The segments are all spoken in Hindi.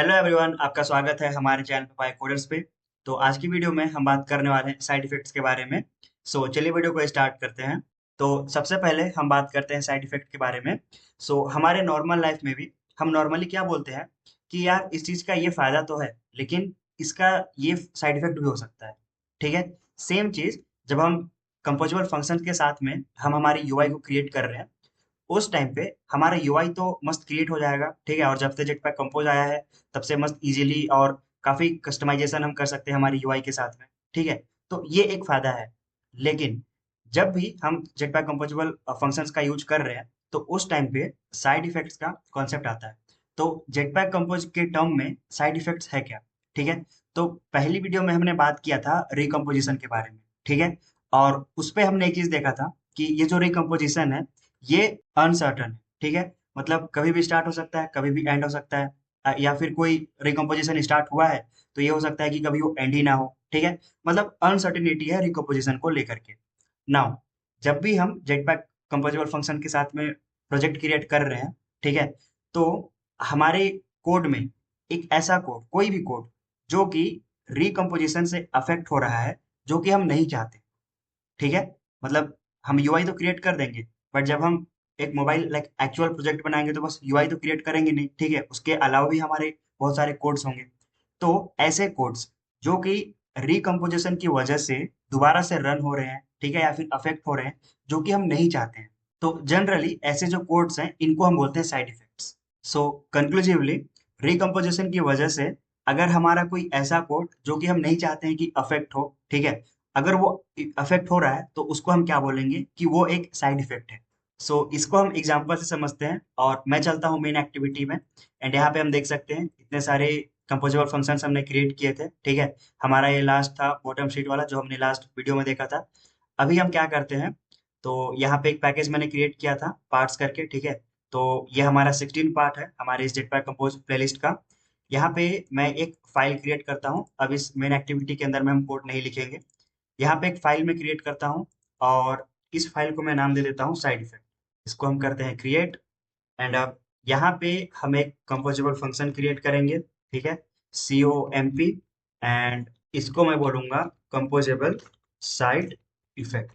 हेलो एवरीवन, आपका स्वागत है हमारे चैनल पे कोडर्स पे। तो आज की वीडियो में हम बात करने वाले हैं साइड इफेक्ट्स के बारे में। चलिए वीडियो को स्टार्ट करते हैं। तो सबसे पहले हम बात करते हैं साइड इफेक्ट के बारे में। हमारे नॉर्मल लाइफ में भी हम नॉर्मली क्या बोलते हैं कि यार इस चीज़ का ये फ़ायदा तो है, लेकिन इसका ये साइड इफेक्ट भी हो सकता है। ठीक है। सेम चीज़ जब हम कंपोजेबल फंक्शन के साथ में हम हमारी यूआई को क्रिएट कर रहे हैं, उस टाइम पे हमारा यूआई तो मस्त क्रिएट हो जाएगा। ठीक है। और जब से जेटपैक कंपोज आया है, तब से मस्त इजीली और काफी कस्टमाइजेशन हम कर सकते हैं हमारी यूआई के साथ में। ठीक है। तो ये एक फायदा है। लेकिन जब भी हम जेटपैक कंपोजेबल फंक्शंस का यूज कर रहे हैं, तो उस टाइम पे साइड इफेक्ट्स का कॉन्सेप्ट आता है। तो जेटपैक कंपोज के टर्म में साइड इफेक्ट्स है क्या? ठीक है। तो पहली वीडियो में हमने बात किया था रिकम्पोजिशन के बारे में। ठीक है। और उस पे हमने एक चीज देखा था कि ये जो रिकम्पोजिशन है, ये अनसर्टन है। ठीक है। मतलब कभी भी स्टार्ट हो सकता है, कभी भी एंड हो सकता है। या फिर कोई रिकम्पोजिशन स्टार्ट हुआ है, तो ये हो सकता है कि कभी वो एंड ही ना हो। ठीक है। मतलब अनसर्टेनिटी है रिकम्पोजिशन को लेकर के। नाउ, जब भी हम जेटपैक कंपोजिबल फंक्शन के साथ में प्रोजेक्ट क्रिएट कर रहे हैं, ठीक है, तो हमारे कोड में एक ऐसा कोड, कोई भी कोड जो कि रिकम्पोजिशन से अफेक्ट हो रहा है, जो कि हम नहीं चाहते। ठीक है। मतलब हम यूआई तो क्रिएट कर देंगे, बट जब हम एक मोबाइल लाइक एक्चुअल प्रोजेक्ट बनाएंगे, तो बस यूआई तो क्रिएट करेंगे नहीं। ठीक है। उसके अलावा भी हमारे बहुत सारे कोड्स होंगे। तो ऐसे कोड्स जो कि रिकम्पोजिशन की वजह से दोबारा से रन हो रहे हैं, ठीक है, या फिर अफेक्ट हो रहे हैं, जो कि हम नहीं चाहते हैं, तो जनरली ऐसे जो कोड्स हैं, इनको हम बोलते हैं साइड इफेक्ट्स। कंक्लूसिवली, रिकम्पोजिशन की वजह से अगर हमारा कोई ऐसा कोड जो कि हम नहीं चाहते हैं कि अफेक्ट हो, ठीक है, अगर वो अफेक्ट हो रहा है, तो उसको हम क्या बोलेंगे कि वो एक साइड इफेक्ट है। इसको हम एग्जांपल से समझते हैं, और मैं चलता हूँ मेन एक्टिविटी में। एंड यहाँ पे हम देख सकते हैं इतने सारे कंपोजेबल फंक्शंस हमने क्रिएट किए थे। ठीक है। हमारा ये लास्ट था बॉटम शीट वाला, जो हमने लास्ट वीडियो में देखा था। अभी हम क्या करते हैं, तो यहाँ पे एक पैकेज मैंने क्रिएट किया था पार्ट्स करके। ठीक है। तो ये हमारा 16 पार्ट है हमारे इस जेटपैक कंपोज प्लेलिस्ट का। यहाँ पे मैं एक फाइल क्रिएट करता हूँ। अब इस मेन एक्टिविटी के अंदर में हम कोड नहीं लिखेंगे। यहाँ पे एक फाइल में क्रिएट करता हूँ, और इस फाइल को मैं नाम दे देता हूँ साइड इफेक्ट। इसको हम करते हैं क्रिएट। एंड अब यहाँ पे हम एक कंपोजेबल फंक्शन क्रिएट करेंगे। ठीक है। COMP। एंड इसको मैं बोलूंगा कंपोजेबल साइड इफेक्ट।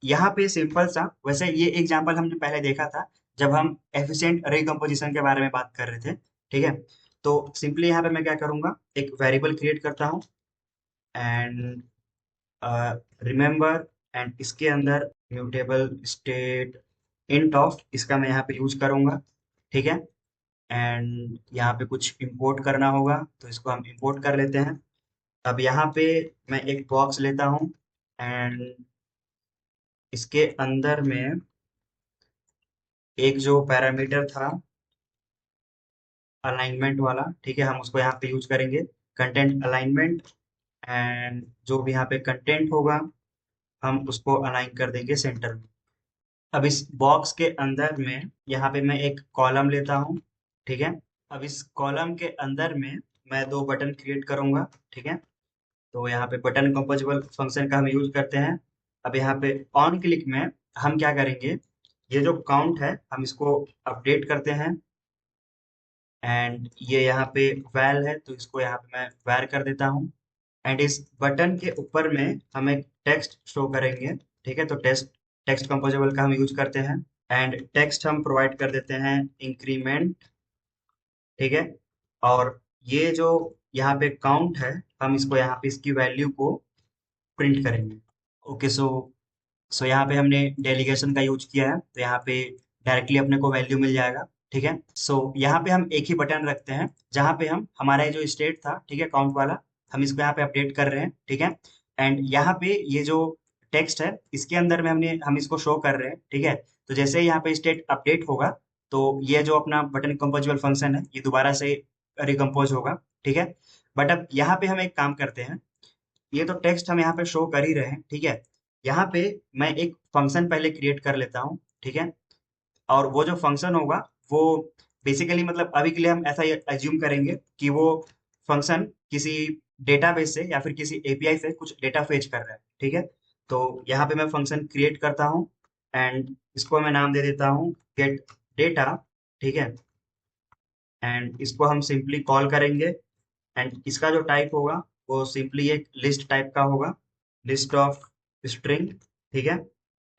यहाँ पे सिंपल सा, वैसे ये एग्जांपल हमने पहले देखा था जब हम एफिशिएंट रिकम्पोजिशन के बारे में बात कर रहे थे। ठीक है। तो सिंपली यहाँ पे मैं क्या करूंगा, एक वेरिएबल क्रिएट करता हूँ, एंड रिमेंबर, एंड इसके अंदर म्यूटेबल स्टेट इंट ऑफ, इसका मैं यहाँ पे यूज करूंगा। ठीक है। एंड यहाँ पे कुछ इंपोर्ट करना होगा, तो इसको हम इंपोर्ट कर लेते हैं। अब यहाँ पे मैं एक बॉक्स लेता हूँ, एंड इसके अंदर में एक जो पैरामीटर था अलाइनमेंट वाला, ठीक है, हम उसको यहाँ पे यूज करेंगे, कंटेंट अलाइनमेंट। एंड जो भी यहाँ पे कंटेंट होगा, हम उसको अलाइन कर देंगे सेंटर में। अब इस बॉक्स के अंदर में यहाँ पे मैं एक कॉलम लेता हूँ। ठीक है। अब इस कॉलम के अंदर में मैं दो बटन क्रिएट करूंगा। ठीक है। तो यहाँ पे बटन कंपोजेबल फंक्शन का हम यूज करते हैं। अब यहाँ पे ऑन क्लिक में हम क्या करेंगे, ये जो काउंट है हम इसको अपडेट करते हैं। एंड ये यहाँ पे वैल है, तो इसको यहाँ पे मैं वैर कर देता हूँ। एंड इस बटन के ऊपर में हम एक टेक्स्ट शो करेंगे। ठीक है। तो टेक्स्ट टेक्स्ट कंपोजेबल का हम यूज करते हैं। एंड टेक्स्ट हम प्रोवाइड कर देते हैं इंक्रीमेंट। ठीक है। और ये जो यहाँ पे काउंट है, हम इसको यहाँ पे इसकी वैल्यू को प्रिंट करेंगे। ओके। यहाँ पे हमने डेलीगेशन का यूज किया है, तो यहाँ पे डायरेक्टली अपने को वैल्यू मिल जाएगा। ठीक है। यहाँ पे हम एक ही बटन रखते हैं, जहाँ पे हम हमारा ये जो स्टेट था, ठीक है, काउंट वाला, हम इसको यहाँ पे अपडेट कर रहे हैं। ठीक है। एंड यहाँ पे ये जो टेक्स्ट है, इसके अंदर में हम इसको शो कर रहे हैं। ठीक है। तो जैसे ही यहाँ पे स्टेट अपडेट होगा, तो ये जो अपना बटन कंपोजेबल फंक्शन है, ये दोबारा से रिकम्पोज होगा। ठीक है। बट अब यहाँ पे हम एक काम करते हैं, ये तो टेक्स्ट हम यहाँ पे शो कर ही रहे हैं। ठीक है। यहाँ पे मैं एक फंक्शन पहले क्रिएट कर लेता हूँ। ठीक है। और वो जो फंक्शन होगा, वो बेसिकली, मतलब अभी के लिए हम ऐसा एज्यूम करेंगे कि वो फंक्शन किसी डेटाबेस से या फिर किसी एपीआई से कुछ डेटा फेच कर रहा है। ठीक है। तो यहाँ पे मैं फंक्शन क्रिएट करता हूँ, एंड इसको मैं नाम दे देता हूँ गेट डेटा। ठीक है। एंड इसको हम सिंपली कॉल करेंगे। एंड इसका जो टाइप होगा वो सिंपली एक लिस्ट टाइप का होगा, लिस्ट ऑफ स्ट्रिंग। ठीक है।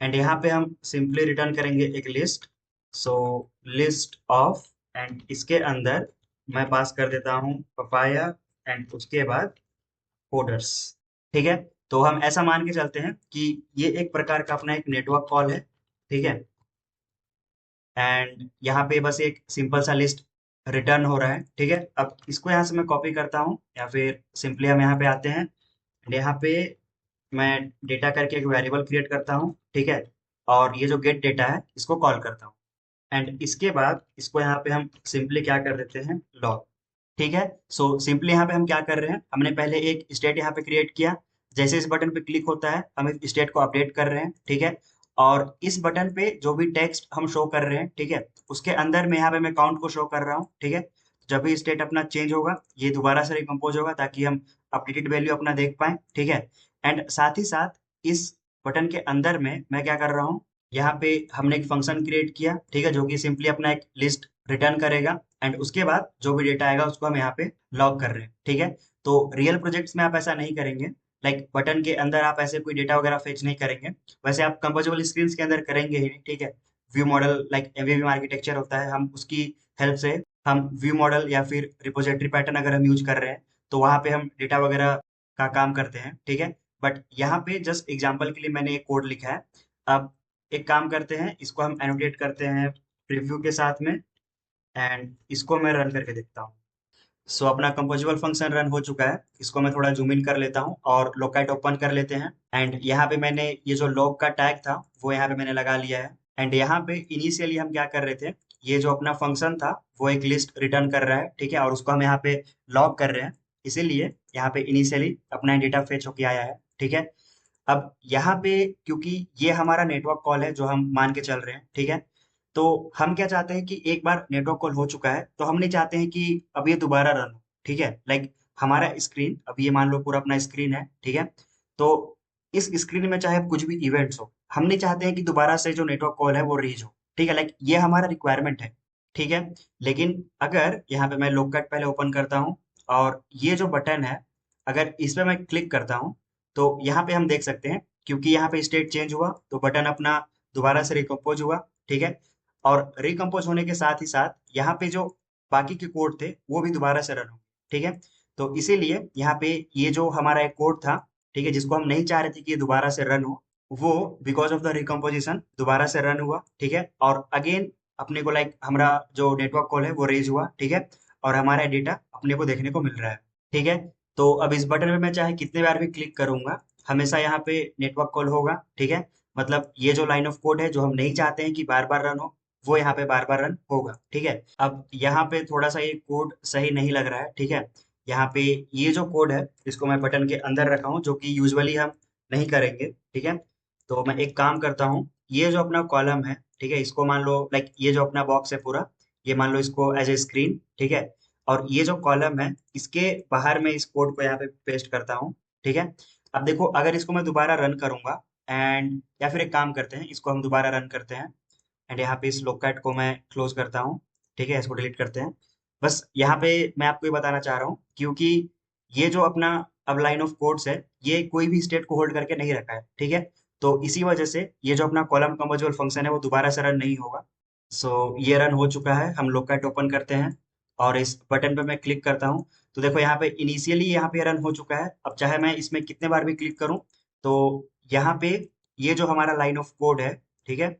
एंड यहाँ पे हम सिंपली रिटर्न करेंगे एक list. So list of, and इसके अंदर मैं पास कर देता हूँ पपाया, एंड उसके बाद कोडर्स। ठीक है। तो हम ऐसा मान के चलते हैं कि ये एक प्रकार का अपना एक नेटवर्क कॉल है। ठीक है। एंड यहाँ पे बस एक सिंपल सा लिस्ट रिटर्न हो रहा है। ठीक है। अब इसको यहाँ से मैं कॉपी करता हूँ, या फिर सिंपली हम यहाँ पे आते हैं, and यहाँ पे मैं डेटा करके एक वेरिएबल क्रिएट करता हूँ। ठीक है। और ये जो गेट डेटा है इसको कॉल करता हूँ। एंड इसके बाद इसको यहाँ पे हम सिंपली क्या कर देते हैं, लॉग। ठीक है। सो सिंपली यहाँ पे हम क्या कर रहे हैं, हमने पहले एक स्टेट यहाँ पे क्रिएट किया। जैसे इस बटन पे क्लिक होता है हम इस स्टेट को अपडेट कर रहे हैं। ठीक है। और इस बटन पे जो भी टेक्स्ट हम शो कर रहे हैं, ठीक है, उसके अंदर में यहाँ पे मैं काउंट को शो कर रहा हूँ। ठीक है। जब भी स्टेट अपना चेंज होगा ये दोबारा से रिकम्पोज होगा, ताकि हम अपडेटेड वैल्यू अपना देख पाए। ठीक है। एंड साथ ही साथ इस बटन के अंदर में मैं क्या कर रहा हूँ, यहाँ पे हमने एक फंक्शन क्रिएट किया। ठीक है। जो कि सिंपली अपना एक लिस्ट रिटर्न करेगा। एंड उसके बाद जो भी डेटा आएगा उसको हम यहाँ पे लॉग कर रहे हैं। ठीक है। तो रियल प्रोजेक्ट्स में आप ऐसा नहीं करेंगे, लाइक बटन के अंदर आप ऐसे कोई डेटा वगैरह फेच नहीं करेंगे। वैसे आप कंपोजेबल स्क्रीन के अंदर करेंगे ही नहीं। ठीक है। व्यू मॉडल लाइक एमवीवी आर्किटेक्चर होता है, हम उसकी हेल्प से हम व्यू मॉडल या फिर रिपोजिटरी पैटर्न अगर हम यूज कर रहे हैं तो वहाँ पे हम डेटा वगैरह का काम करते हैं। ठीक है। बट यहाँ पे जस्ट एग्जाम्पल के लिए मैंने एक कोड लिखा है। अब एक काम करते हैं, इसको हम एनोटेट करते हैं प्रीव्यू के साथ में, एंड इसको मैं रन करके देखता हूँ। सो अपना कंपोजिबल फंक्शन रन हो चुका है। इसको मैं थोड़ा जूम इन कर लेता हूँ और लोकेट ओपन कर लेते हैं। एंड यहाँ पे मैंने ये जो लॉग का टैग था वो यहाँ पे मैंने लगा लिया है। एंड यहाँ पे इनिशियली हम क्या कर रहे थे, ये जो अपना फंक्शन था वो एक लिस्ट रिटर्न कर रहा है। ठीक है। और उसको हम यहाँ पे लॉग कर रहे हैं, इसीलिए यहाँ पे इनिशियली अपना डेटा फेच होके आया है। ठीक है। अब यहाँ पे क्योंकि ये हमारा नेटवर्क कॉल है जो हम मान के चल रहे हैं। ठीक है। तो हम क्या चाहते हैं कि एक बार नेटवर्क कॉल हो चुका है तो हम नहीं चाहते हैं कि अब ये दोबारा रन हो। ठीक है। लाइक हमारा स्क्रीन, अब ये मान लो पूरा अपना स्क्रीन है। ठीक है। तो इस स्क्रीन में चाहे कुछ भी इवेंट्स हो, हम नहीं चाहते हैं कि दोबारा से जो नेटवर्क कॉल है वो रीच हो। ठीक है। लाइक ये हमारा रिक्वायरमेंट है। ठीक है। लेकिन अगर यहाँ पे मैं लोगकट पहले ओपन करता हूँ और ये जो बटन है अगर इस पे मैं क्लिक करता हूँ तो यहाँ पे हम देख सकते हैं, क्योंकि यहाँ पे स्टेट चेंज हुआ तो बटन अपना दोबारा से रिकम्पोज हुआ। ठीक है। और रिकम्पोज होने के साथ ही साथ यहाँ पे जो बाकी के कोड थे वो भी दोबारा से रन हो। ठीक है। तो इसीलिए यहाँ पे ये जो हमारा एक कोड था, ठीक है, जिसको हम नहीं चाह रहे थे कि ये दोबारा से रन हो, वो बिकॉज ऑफ द रिकम्पोजिशन दोबारा से रन हुआ। ठीक है। और अगेन अपने को लाइक हमारा जो नेटवर्क कॉल है वो रेज हुआ। ठीक है। और हमारा डेटा अपने को देखने को मिल रहा है। ठीक है। तो अब इस बटन पे मैं चाहे कितने बार भी क्लिक करूंगा हमेशा यहाँ पे नेटवर्क कॉल होगा। ठीक है। मतलब ये जो लाइन ऑफ कोड है जो हम नहीं चाहते हैं कि बार बार रन हो, वो यहाँ पे बार बार रन होगा। ठीक है। अब यहाँ पे थोड़ा सा ये कोड सही नहीं लग रहा है। ठीक है। यहाँ पे ये जो कोड है इसको मैं बटन के अंदर रखा हूँ, जो कि यूजुअली हम नहीं करेंगे। ठीक है। तो मैं एक काम करता हूँ, ये जो अपना कॉलम है, ठीक है, इसको मान लो लाइक ये जो अपना बॉक्स है पूरा, ये मान लो इसको एज ए स्क्रीन। ठीक है। और ये जो कॉलम है इसके बाहर में इस कोड को यहाँ पे पेस्ट करता हूँ। ठीक है। अब देखो अगर इसको मैं दोबारा रन करूंगा, एंड या फिर एक काम करते हैं, इसको हम दोबारा रन करते हैं। एंड यहाँ पे इस लोकेट को मैं क्लोज करता हूँ। ठीक है। इसको डिलीट करते हैं। बस यहाँ पे मैं आपको ये बताना चाह रहा हूँ, क्योंकि ये जो अपना अब लाइन ऑफ कोड्स है ये कोई भी स्टेट को होल्ड करके नहीं रखा है। ठीक है। तो इसी वजह से ये जो अपना कॉलम कंपोजिबल फंक्शन है वो दोबारा से रन नहीं होगा। सो ये रन हो चुका है। हम लोकेट ओपन करते हैं और इस बटन पे मैं क्लिक करता हूँ। तो देखो यहाँ पे इनिशियली यहाँ पे रन हो चुका है। अब चाहे मैं इसमें कितने बार भी क्लिक करूँ तो यहाँ पे ये जो हमारा लाइन ऑफ कोड है, ठीक है,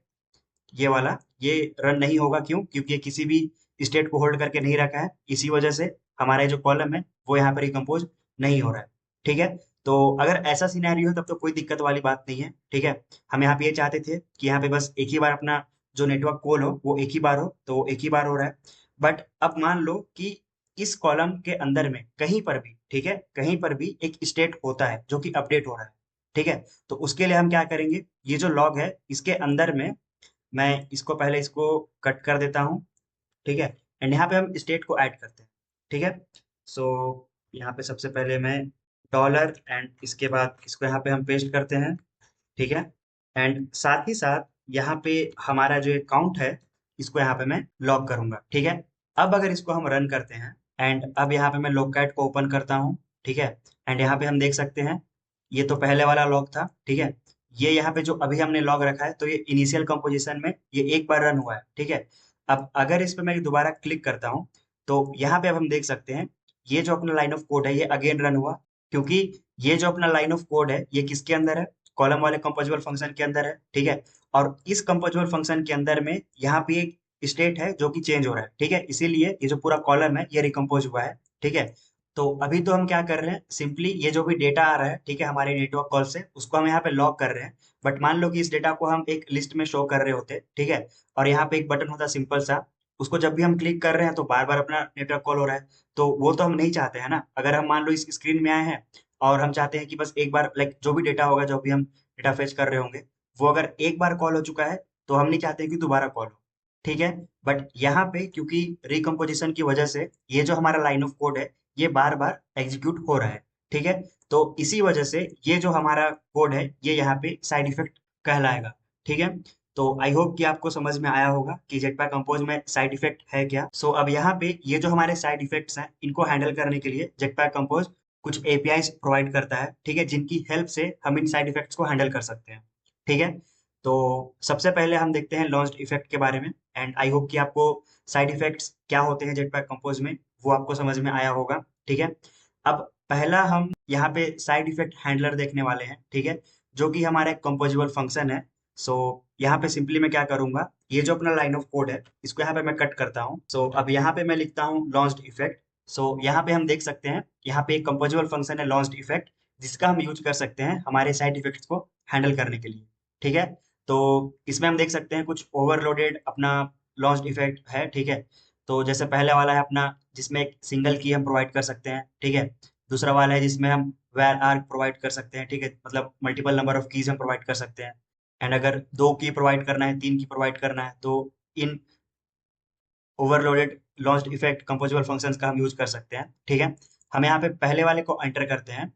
ये वाला ये रन नहीं होगा। क्यों? क्योंकि ये किसी भी स्टेट को होल्ड करके नहीं रखा है। इसी वजह से हमारा जो कॉलम है वो यहाँ पर रिकम्पोज नहीं हो रहा है। ठीक है। तो अगर ऐसा सिनेरियो है तब तो कोई दिक्कत वाली बात नहीं है। ठीक है। हम यहाँ पे ये चाहते थे कि यहाँ पे बस एक ही बार अपना जो नेटवर्क कॉल हो वो एक ही बार हो, तो वो एक ही बार हो रहा है। बट अब मान लो कि इस कॉलम के अंदर में कहीं पर भी, ठीक है, कहीं पर भी एक स्टेट होता है जो कि अपडेट हो रहा है। ठीक है। तो उसके लिए हम क्या करेंगे, ये जो लॉग है इसके अंदर में मैं इसको पहले इसको कट कर देता हूँ। ठीक है। एंड यहाँ पे हम स्टेट को ऐड करते हैं। ठीक है। सो यहाँ पे सबसे पहले मैं डॉलर एंड इसके बाद इसको यहाँ पे हम पेस्ट करते हैं। ठीक है। एंड साथ ही साथ यहाँ पे हमारा जो अकाउंट है इसको यहाँ पे मैं लॉग करूंगा। ठीक है। अब अगर इसको हम रन करते हैं एंड अब यहाँ पे मैं लॉगकैट को ओपन करता हूँ, ठीक है। एंड यहाँ पे हम देख सकते हैं ये तो पहले वाला लॉग था, ठीक है। ये यहाँ पे जो अभी हमने लॉग रखा है तो ये इनिशियल कंपोजिशन में ये एक बार रन हुआ है, ठीक है। अब अगर इस पे मैं दोबारा क्लिक करता हूँ तो यहाँ पे अब हम देख सकते हैं ये जो अपना लाइन ऑफ कोड है ये अगेन रन हुआ, क्योंकि ये जो अपना लाइन ऑफ कोड है ये किसके अंदर है, कॉलम वाले कंपोजिबल फंक्शन के अंदर है, ठीक है। और इस कंपोजिबल फंक्शन के अंदर में यहाँ पे एक स्टेट है जो कि चेंज हो रहा है, ठीक है। इसीलिए ये जो पूरा कॉलम है ये रिकम्पोज हुआ है, ठीक है। तो अभी तो हम क्या कर रहे हैं, सिंपली ये जो भी डेटा आ रहा है, ठीक है, हमारे नेटवर्क कॉल से उसको हम यहाँ पे लॉग कर रहे हैं। बट मान लो कि इस डेटा को हम एक लिस्ट में शो कर रहे होते, ठीक है। और यहाँ पे एक बटन होता सिंपल सा, उसको जब भी हम क्लिक कर रहे हैं तो बार बार अपना नेटवर्क कॉल हो रहा है। तो वो तो हम नहीं चाहते हैं ना। अगर हम मान लो इस स्क्रीन में आए हैं और हम चाहते हैं कि बस एक बार लाइक जो भी डेटा होगा, जो भी हम डेटा फेच कर रहे होंगे, वो अगर एक बार कॉल हो चुका है तो हम नहीं चाहते कि दोबारा कॉल हो, ठीक है। बट यहाँ पे क्योंकि रिकम्पोजिशन की वजह से ये जो हमारा लाइन ऑफ कोड है ये बार बार एग्जीक्यूट हो रहा है, ठीक है। तो इसी वजह से ये जो हमारा कोड है ये यहाँ पे साइड इफेक्ट कहलाएगा, ठीक है। तो आई होप कि आपको समझ में आया होगा कि जेटपैक कंपोज में साइड इफेक्ट है क्या। सो अब यहाँ पे ये जो हमारे साइड इफेक्ट्स हैं इनको हैंडल करने के लिए जेटपैक कंपोज कुछ एपीआईज प्रोवाइड करता है, ठीक है, जिनकी हेल्प से हम इन साइड इफेक्ट्स को हैंडल कर सकते हैं, ठीक है। तो सबसे पहले हम देखते हैं लॉन्च्ड इफेक्ट के बारे में। एंड आई होप कि आपको साइड इफेक्ट्स क्या होते हैं जेटपैक कंपोज में वो आपको समझ में आया होगा, ठीक है। अब पहला हम यहाँ पे साइड इफेक्ट हैंडलर देखने वाले हैं, ठीक है, जो कि हमारा एक कंपोजिबल फंक्शन है। सो यहाँ पे सिंपली मैं क्या करूंगा, ये जो अपना लाइन ऑफ कोड है इसको यहाँ पे मैं कट करता हूँ। सो अब यहाँ पे मैं लिखता हूँ लॉन्च्ड इफेक्ट। सो यहाँ पे हम देख सकते हैं यहाँ पे एक कंपोजिबल फंक्शन है लॉन्च्ड इफेक्ट, जिसका हम यूज कर सकते हैं हमारे साइड इफेक्ट्स को हैंडल करने के लिए, ठीक है। तो इसमें हम देख सकते हैं कुछ ओवरलोडेड अपना लॉन्च्ड इफेक्ट है, ठीक है। तो जैसे पहले वाला है अपना जिसमें एक सिंगल की हम प्रोवाइड कर सकते हैं, ठीक है। दूसरा वाला है जिसमें हम वेर आर्ग प्रोवाइड कर सकते हैं, ठीक है, मतलब मल्टीपल नंबर ऑफ कीज हम प्रोवाइड कर सकते हैं। एंड अगर दो की प्रोवाइड करना है, तीन की प्रोवाइड करना है, तो इन ओवरलोडेड लॉन्च्ड इफेक्ट कंपोजिबल फंक्शंस का हम यूज कर सकते हैं, ठीक है। हम यहाँ पे पहले वाले को एंटर करते हैं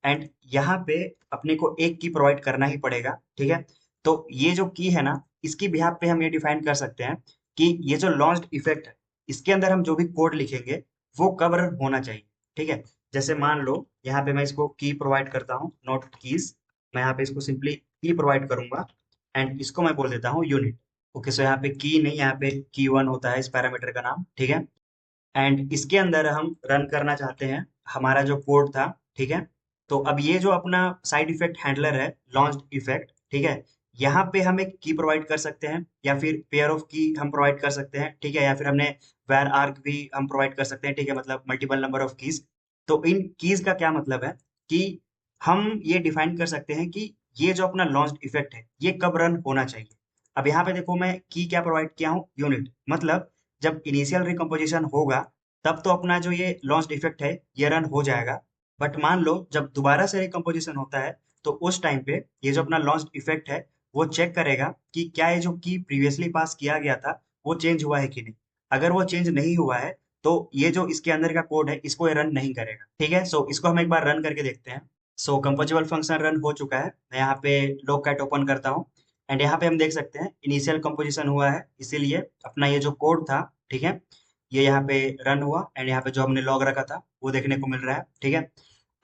एंड यहाँ पे अपने को एक की प्रोवाइड करना ही पड़ेगा, ठीक है। तो ये जो की है ना, इसकी बिहाफ पे हम ये डिफाइन कर सकते हैं कि ये जो लॉन्च्ड इफेक्ट है इसके अंदर हम जो भी कोड लिखेंगे वो कब रन होना चाहिए, ठीक है। जैसे मान लो यहाँ पे मैं इसको की प्रोवाइड करता हूँ, नॉट कीज। मैं यहाँ पे इसको सिंपली की प्रोवाइड करूंगा एंड इसको मैं बोल देता हूँ यूनिट। ओके, सो यहाँ पे की नहीं, यहाँ पे की वन होता है इस पैरामीटर का नाम, ठीक है। एंड इसके अंदर हम रन करना चाहते हैं हमारा जो कोड था, ठीक है। तो अब ये जो अपना साइड इफेक्ट हैंडलर है लॉन्च्ड इफेक्ट, ठीक है, यहाँ पे हम एक की प्रोवाइड कर सकते हैं या फिर पेयर ऑफ की हम प्रोवाइड कर सकते हैं, ठीक है, या फिर हमने वेर आर्ग भी हम प्रोवाइड कर सकते हैं, ठीक है, मतलब मल्टीपल नंबर ऑफ कीज। तो इन कीज का क्या मतलब है कि हम ये डिफाइन कर सकते हैं कि ये जो अपना लॉन्च्ड इफेक्ट है ये कब रन होना चाहिए। अब यहाँ पे देखो मैं की क्या प्रोवाइड किया हूँ, यूनिट, मतलब जब इनिशियल रिकम्पोजिशन होगा तब तो अपना जो ये लॉन्च्ड इफेक्ट है ये रन हो जाएगा। बट मान लो जब दोबारा से रिकम्पोजिशन होता है तो उस टाइम पे ये जो अपना लॉन्च्ड इफेक्ट है वो चेक करेगा कि क्या ये जो की प्रीवियसली पास किया गया था वो चेंज हुआ है कि नहीं। अगर वो चेंज नहीं हुआ है तो ये जो इसके अंदर का कोड है इसको ये रन नहीं करेगा, ठीक है। सो इसको हम एक बार रन करके देखते हैं। सो कंपोजिबल फंक्शन रन हो चुका है। मैं यहाँ पे लॉग कैट ओपन करता हूँ एंड यहाँ पे हम देख सकते हैं इनिशियल कंपोजिशन हुआ है, इसीलिए अपना ये जो कोड था, ठीक है, ये यहाँ पे रन हुआ एंड यहाँ पे जो हमने लॉग रखा था वो देखने को मिल रहा है, ठीक है।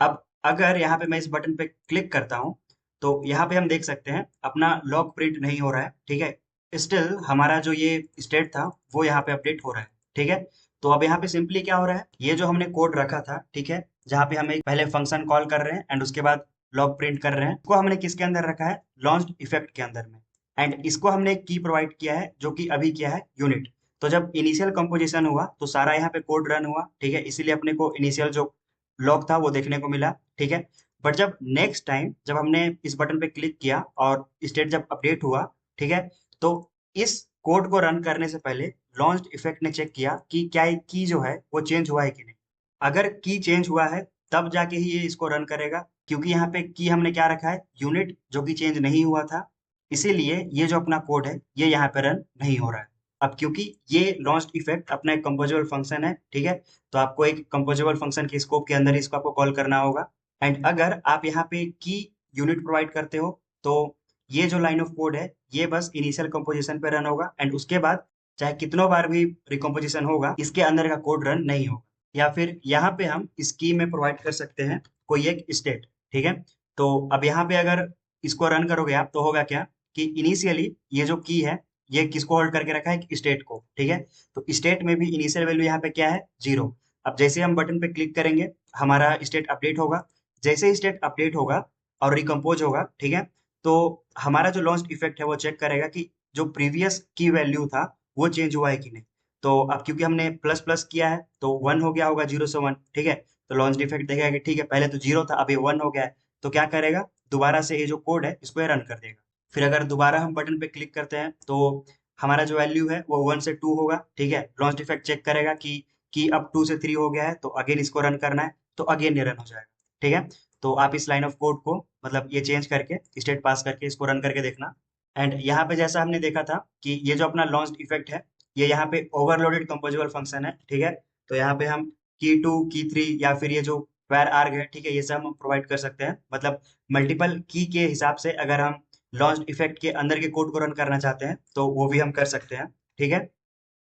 अब अगर यहाँ पे मैं इस बटन पे क्लिक करता हूँ तो यहाँ पे हम देख सकते हैं अपना लॉग प्रिंट नहीं हो रहा है, ठीक है। स्टिल हमारा जो ये स्टेट था वो यहाँ पे अपडेट हो रहा है, ठीक है। तो अब यहाँ पे सिंपली क्या हो रहा है, ये जो हमने कोड रखा था, ठीक है, जहाँ पे हमें पहले फंक्शन कॉल कर रहे हैं एंड उसके बाद लॉग प्रिंट कर रहे हैं, को हमने किसके अंदर रखा है, लॉन्च्ड इफेक्ट के अंदर में। एंड इसको हमने एक की प्रोवाइड किया है जो कि अभी किया है यूनिट। तो जब इनिशियल कंपोजिशन हुआ तो सारा यहाँ पे कोड रन हुआ, ठीक है, इसीलिए अपने को इनिशियल जो लॉग था वो देखने को मिला, ठीक है। बट जब नेक्स्ट टाइम जब हमने इस बटन पे क्लिक किया और स्टेट जब अपडेट हुआ, ठीक है, तो इस कोड को रन करने से पहले लॉन्च्ड इफेक्ट ने चेक किया कि क्या ये की जो है वो चेंज हुआ है कि नहीं। अगर की चेंज हुआ है तब जाके ही ये इसको रन करेगा, क्योंकि यहाँ पे की हमने क्या रखा है, यूनिट, जो कि चेंज नहीं हुआ था। इसीलिए ये जो अपना कोड है ये यहाँ पे रन नहीं हो रहा है। अब क्योंकि ये लॉन्च्ड इफेक्ट अपना एक कंपोजिबल फंक्शन है, ठीक है, तो आपको एक कंपोजिबल फंक्शन के स्कोप के अंदर ही इसको आपको कॉल करना होगा। एंड अगर आप यहाँ पे की यूनिट प्रोवाइड करते हो तो ये जो लाइन ऑफ कोड है ये बस इनिशियल कंपोजिशन पे रन होगा एंड उसके बाद चाहे कितनों बार भी रिकॉम्पोजिशन होगा, इसके अंदर का कोड रन नहीं होगा। या फिर यहाँ पे हम इस की में प्रोवाइड कर सकते हैं कोई एक स्टेट, ठीक है। तो अब यहाँ पे अगर इसको रन करोगे आप, तो होगा क्या कि इनिशियली ये जो की है, ये किसको होल्ड करके रखा है, स्टेट को, ठीक है। तो स्टेट में भी इनिशियल वैल्यू यहाँ पे क्या है, 0। अब जैसे हम बटन पे क्लिक करेंगे, हमारा स्टेट अपडेट होगा। जैसे ही स्टेट अपडेट होगा और रिकम्पोज होगा, ठीक है, तो हमारा जो लॉन्च इफेक्ट है वो चेक करेगा कि जो प्रीवियस की वैल्यू था वो चेंज हुआ है कि नहीं। तो अब क्योंकि हमने प्लस प्लस किया है तो 1 हो गया होगा, 0 से 1, ठीक है। तो लॉन्च डिफेक्ट देखेगा कि ठीक है, पहले तो 0 था, अब ये 1 हो गया है। तो क्या करेगा, दोबारा से ये जो कोड है इसको रन कर देगा। फिर अगर दोबारा हम बटन पे क्लिक करते हैं तो हमारा जो वैल्यू है वो 1 से 2 होगा, ठीक है। लॉन्च डिफेक्ट चेक करेगा कि अब 2 से 3 हो गया है, तो अगेन इसको रन करना है, तो अगेन ये रन हो जाएगा, ठीक है। तो आप इस लाइन ऑफ कोड को मतलब ये चेंज करके, स्टेट पास करके इसको रन करके देखना। एंड यहाँ पे जैसा हमने देखा था कि ये जो अपना लॉन्च इफेक्ट है, ये यहाँ पे ओवरलोडेड कंपोजेबल फंक्शन है, ठीक है। तो यहाँ पे हम की 2 की 3 या फिर ये जो where arg है, ठीक है, ये सब हम प्रोवाइड कर सकते हैं। मतलब मल्टीपल की के हिसाब से अगर हम लॉन्च इफेक्ट के अंदर के कोड को रन करना चाहते हैं तो वो भी हम कर सकते हैं, ठीक है।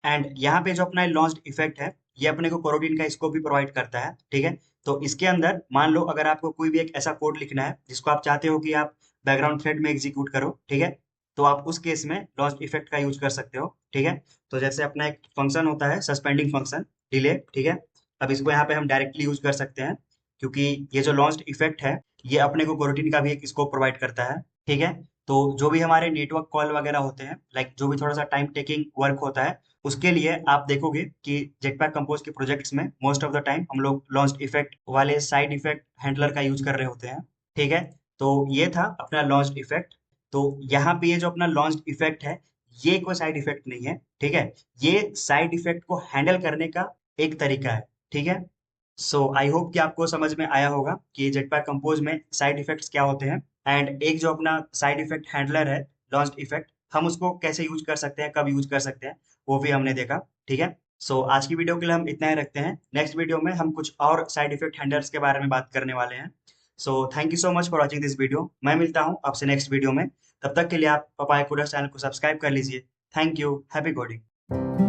एंड यहाँ पे जो अपना लॉन्च इफेक्ट है, ये अपने को कोरोटीन का स्कोप भी प्रोवाइड करता है, ठीक है। तो इसके अंदर मान लो अगर आपको कोई भी एक ऐसा कोड लिखना है जिसको आप चाहते हो कि आप बैकग्राउंड थ्रेड में एग्जीक्यूट करो, ठीक है, तो आप उस केस में लॉन्च इफेक्ट का यूज कर सकते हो, ठीक है। तो जैसे अपना एक फंक्शन होता है सस्पेंडिंग फंक्शन डिले, ठीक है। अब इसको यहाँ पे हम डायरेक्टली यूज कर सकते हैं, क्योंकि ये जो लॉन्च इफेक्ट है ये अपने को कोरोटीन का भी एक स्कोप प्रोवाइड करता है, ठीक है। तो जो भी हमारे नेटवर्क कॉल वगैरह होते हैं, लाइक जो भी थोड़ा सा टाइम टेकिंग वर्क होता है, उसके लिए आप देखोगे कि जेटपैक कंपोज के प्रोजेक्ट्स में मोस्ट ऑफ द टाइम हम लोग लॉन्च इफेक्ट वाले साइड इफेक्ट हैंडलर का यूज कर रहे होते हैं, ठीक है। तो ये था अपना लॉन्च इफेक्ट। तो यहाँ पे ये जो अपना लॉन्च इफेक्ट है, ये कोई साइड इफेक्ट नहीं है, ठीक है। ये साइड इफेक्ट को हैंडल करने का एक तरीका है, ठीक है। सो आई होप कि आपको समझ में आया होगा कि जेटपैक कंपोज में साइड इफेक्ट्स क्या होते हैं। एंड एक जो अपना साइड इफेक्ट हैंडलर है लॉन्च इफेक्ट, हम उसको कैसे यूज कर सकते हैं, कब यूज कर सकते हैं, वो भी हमने देखा, ठीक है। सो आज की वीडियो के लिए हम इतना ही रखते हैं। नेक्स्ट वीडियो में हम कुछ और साइड इफेक्ट हैंडलर्स के बारे में बात करने वाले हैं। So thank you so much for watching this video. मैं मिलता हूँ आपसे नेक्स्ट वीडियो में। तब तक के लिए आप पपाया कोडर्स चैनल को सब्सक्राइब कर लीजिए। Thank you, happy coding.